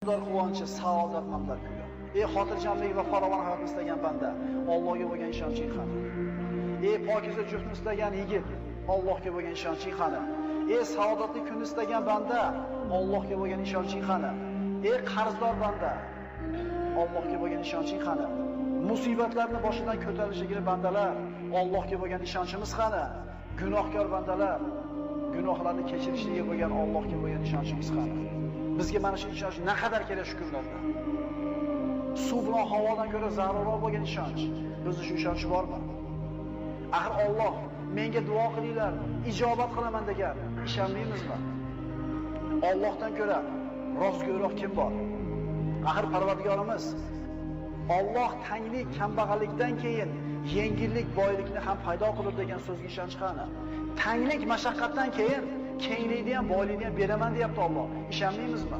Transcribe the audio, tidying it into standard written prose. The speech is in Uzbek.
Quvonchi, saodat manzar kuni. Ey xotirjamlik va farovon hayotni istagan banda, Allohga bo'lgan ishonching qani? Ey pokiza juftni istagan yigit, Allohga bo'lgan ishonching qani? Ey saodatli kunni istagan banda, Allohga bo'lgan ishonching qani? Ey qarzdor banda, Allohga bo'lgan ishonching qani? Musibatlarni boshidan ko'tarishligini bandalar, Allohga bo'lgan ishonchimiz qani? Gunohkor bandalar, gunohlarni kechirishiga bo'lgan Allohga bo'lgan ishonchimiz qani? Bizga mana shu ishonch naqadar kerak shu kunlarda. Suv bilan havodan ko'ra zarurroq bo'lgan ishonch. Bizda shu ishonch bormi? Axir Alloh menga duo qilinglar, ijobat qilaman degan ishonmaymizmi? Allohdan ko'ra rostgo'yroq kim bor? Axir Parvardigorimiz Alloh tanglik, kambag'allikdan keyin yengillik, boylikni ham paydo qilib degan so'zga ishonch qani? Tanglik, mashaqqatdan keyin kenglikni ham, boylikni ham beraman deyapti Alloh. Ishonmaymizmi?